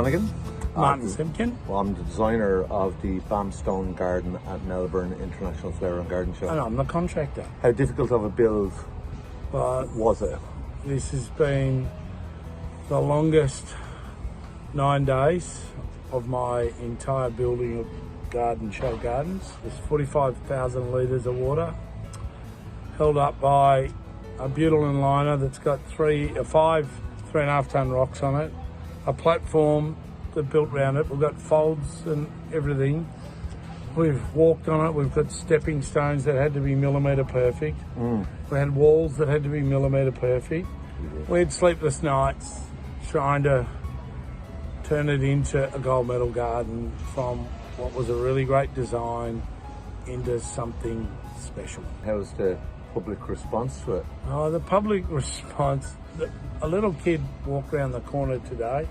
Donegan. Martin Semken. Well, I'm the designer of the Bamstone Garden at Melbourne International Flower and Garden Show. And I'm the contractor. How difficult of a build was it? This has been the longest 9 days of my entire building of show gardens. There's 45,000 litres of water held up by a butylene liner that's got five 3.5 tonne rocks on it, a platform that built around it. We've got folds and everything. We've walked on it. We've got stepping stones that had to be millimetre perfect. We had walls that had to be millimetre perfect. We had sleepless nights trying to turn it into a gold medal garden from what was a really great design into something special. How was the public response to it? Oh, the public response, a little kid walked around the corner today,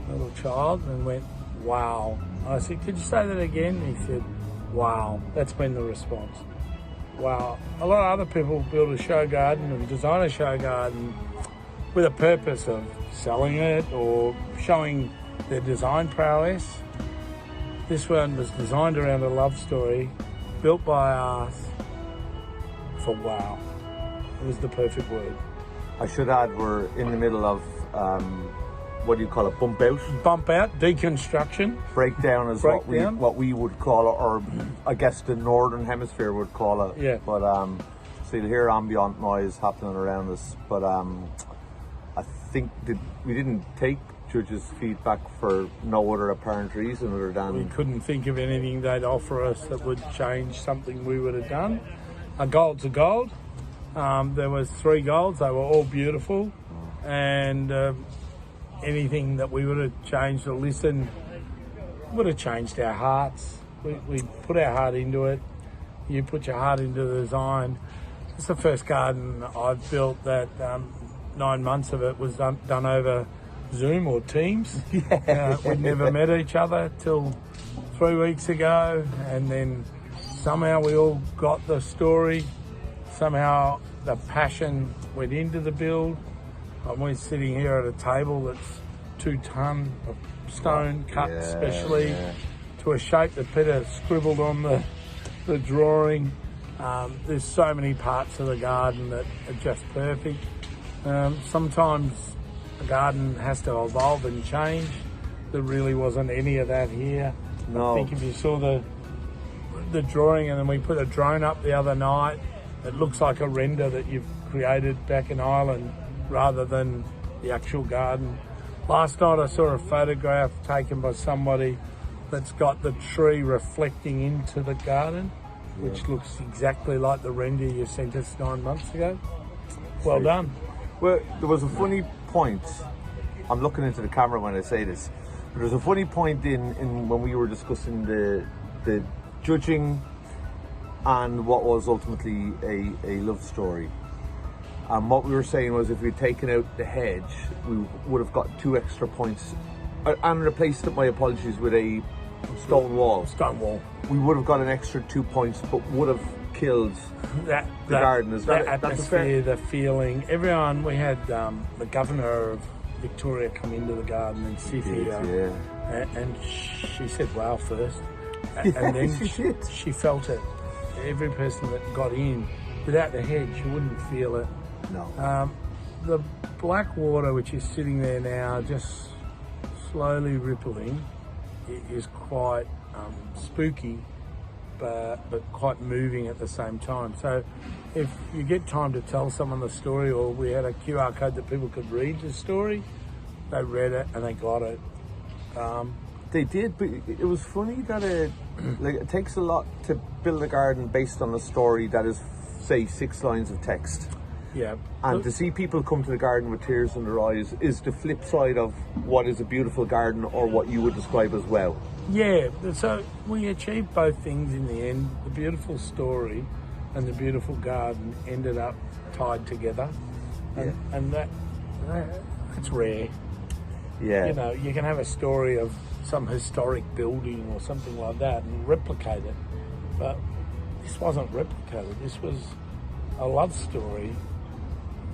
a little child, and went, wow. I said, could you say that again? He said, wow. That's been the response. Wow. A lot of other people build a show garden and design a show garden with a purpose of selling it or showing their design prowess. This one was designed around a love story, built by us for wow. It was the perfect word. I should add, we're in the middle of, what do you call it, bump out? Bump out, deconstruction. Breakdown is what we would call it, or I guess the Northern Hemisphere would call it. Yeah. But so you'll hear ambient noise happening around us. But I think we didn't take judges' feedback for no other apparent reason other than... We couldn't think of anything they'd offer us that would change something we would have done. A gold's a gold. There was 3 golds. They were all beautiful. And anything that we would have changed or listened would have changed our hearts. We put our heart into it. You put your heart into the design. It's the first garden I've built that 9 months of it was done over Zoom or Teams. We'd never met each other till 3 weeks ago, and then somehow we all got the story. Somehow the passion went into the build. We're sitting here at a table that's 2 tonne of stone cut specially to a shape that Peter scribbled on the drawing. There's so many parts of the garden that are just perfect. Sometimes a garden has to evolve and change. There really wasn't any of that here. No. I think if you saw the drawing, and then we put a drone up the other night, it looks like a render that you've created back in Ireland rather than the actual garden. Last night I saw a photograph taken by somebody that's got the tree reflecting into the garden, which looks exactly like the render you sent us 9 months ago. Well done. Well, there was a funny point. I'm looking into the camera when I say this. There was a funny point in when we were discussing the judging and what was ultimately a love story. And what we were saying was, if we'd taken out the hedge, we would have got 2 extra points and replaced it, my apologies, with a stone wall. Stone wall. We would have got an extra 2 points, but would have killed the garden. Is that atmosphere, the feeling? Everyone, we had the governor of Victoria come into the garden and sit here, and she said wow first, and then she felt it. Every person that got in, without the hedge, you wouldn't feel it. No. The black water, which is sitting there now, just slowly rippling, is quite spooky, but quite moving at the same time. So if you get time to tell someone the story, or we had a QR code that people could read the story, they read it and they got it. They did, but it was funny that it takes a lot to build a garden based on a story that is, say, 6 lines of text. Yeah. And to see people come to the garden with tears in their eyes is the flip side of what is a beautiful garden, or what you would describe as well. Yeah, so we achieved both things in the end. The beautiful story and the beautiful garden ended up tied together. And that's rare. Yeah. You know, you can have a story of some historic building or something like that and replicate it. But this wasn't replicated. This was a love story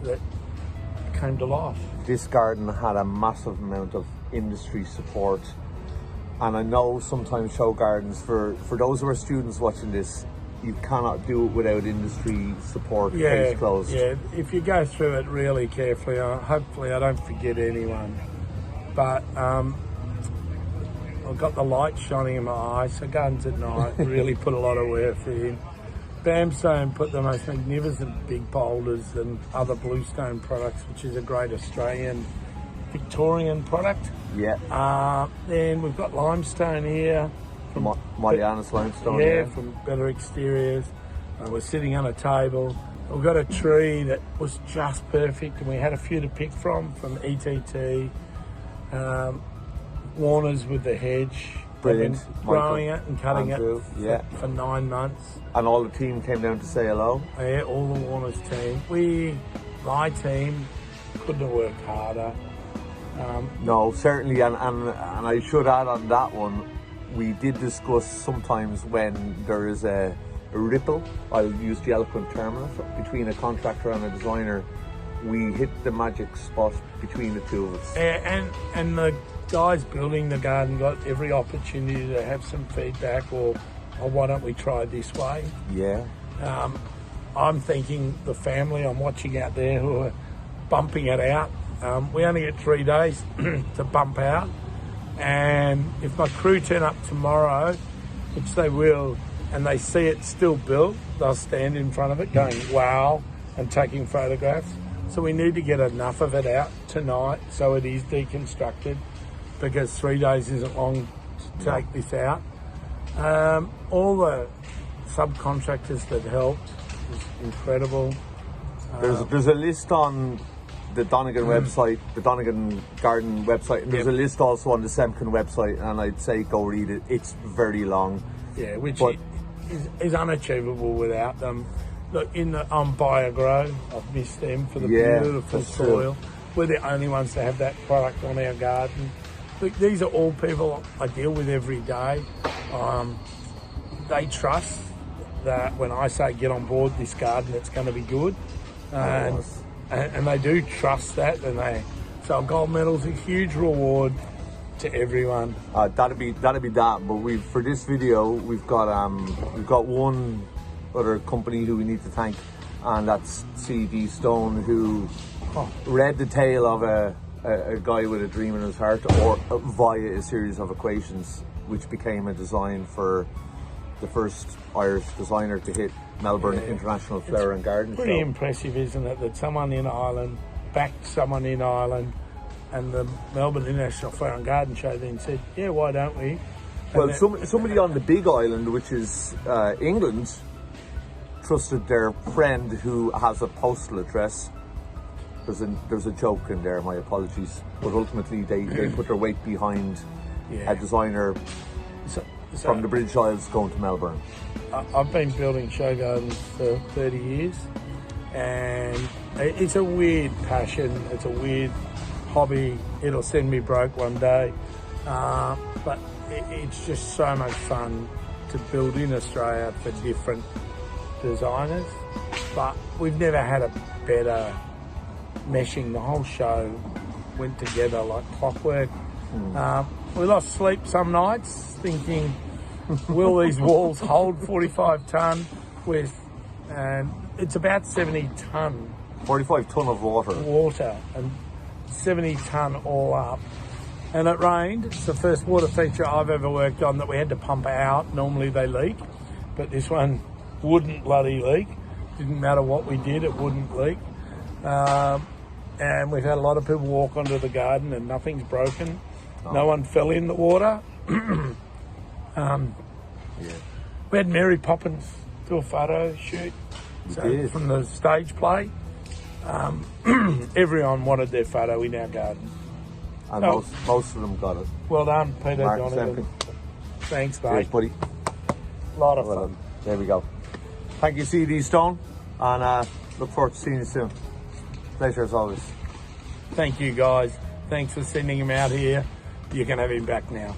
that came to life. This garden had a massive amount of industry support. And I know sometimes show gardens, for those who are students watching this, you cannot do it without industry support. Case closed. Yeah, if you go through it really carefully, hopefully I don't forget anyone. But I've got the light shining in my eyes, so gardens at night really put a lot of work in. Bamstone put the most magnificent big boulders and other bluestone products, which is a great Australian Victorian product. Yeah. Then we've got limestone here. From Mariana's limestone. Yeah, from Better Exteriors. We're sitting on a table. We've got a tree that was just perfect, and we had a few to pick from ETT. Warner's with the hedge. Brilliant. They've been growing it and cutting Andrew, it for 9 months. And all the team came down to say hello? Yeah, all the Warner's team. My team couldn't have worked harder. No, certainly, and I should add on that one, we did discuss sometimes when there is a ripple, I'll use the eloquent term, between a contractor and a designer, we hit the magic spot between the two of us. And the guys building the garden got every opportunity to have some feedback, or why don't we try this way? Yeah. I'm thinking the family I'm watching out there who are bumping it out. We only get 3 days to bump out, and if my crew turn up tomorrow, which they will, and they see it still built, they'll stand in front of it going, wow, and taking photographs. So we need to get enough of it out tonight so it is deconstructed, because 3 days isn't long to take this out. All the subcontractors that helped was incredible. There's a list on the Donegan website, the Donegan Garden website, and there's a list also on the Semken website, and I'd say go read it. It's very long. Yeah, which is unachievable without them. Look, on BioGrow, I've missed them for the beautiful soil. We're the only ones to have that product on our garden. Look, these are all people I deal with every day. They trust that when I say get on board this garden, it's going to be good. And they do trust that, so a gold medal's a huge reward to everyone. That'd be that. But for this video we've got one other company who we need to thank, and that's CD Stone, who read the tale of a guy with a dream in his heart, or via a series of equations, which became a design for the first Irish designer to hit Melbourne International Flower and Garden Show. Pretty impressive, isn't it, that someone in Ireland backed someone in Ireland, and the Melbourne International Flower and Garden Show then said, yeah, why don't we? Well, somebody on the big island, which is England, trusted their friend who has a postal address. There's a joke in there, my apologies, but ultimately they put their weight behind a designer from the British Isles going to Melbourne. I've been building show gardens for 30 years, and it's a weird passion, it's a weird hobby. It'll send me broke one day, but it's just so much fun to build in Australia for different designers. But we've never had a better meshing. The whole show went together like clockwork. We lost sleep some nights thinking, will these walls hold 45 tonne and it's about 70 tonne. 45 tonne of water. And 70 tonne all up. And it rained. It's the first water feature I've ever worked on that we had to pump out. Normally they leak, but this one wouldn't bloody leak. Didn't matter what we did, it wouldn't leak. And we've had a lot of people walk onto the garden and nothing's broken. No one fell in the water. We had Mary Poppins do a photo shoot from the stage play. Everyone wanted their photo in our garden. And most of them got it. Well done, Peter Martin Donegan. Semken. Thanks, mate. Cheers, buddy. A lot of fun. There we go. Thank you, CD Stone, and look forward to seeing you soon. Pleasure as always. Thank you, guys. Thanks for sending him out here. You can have him back now.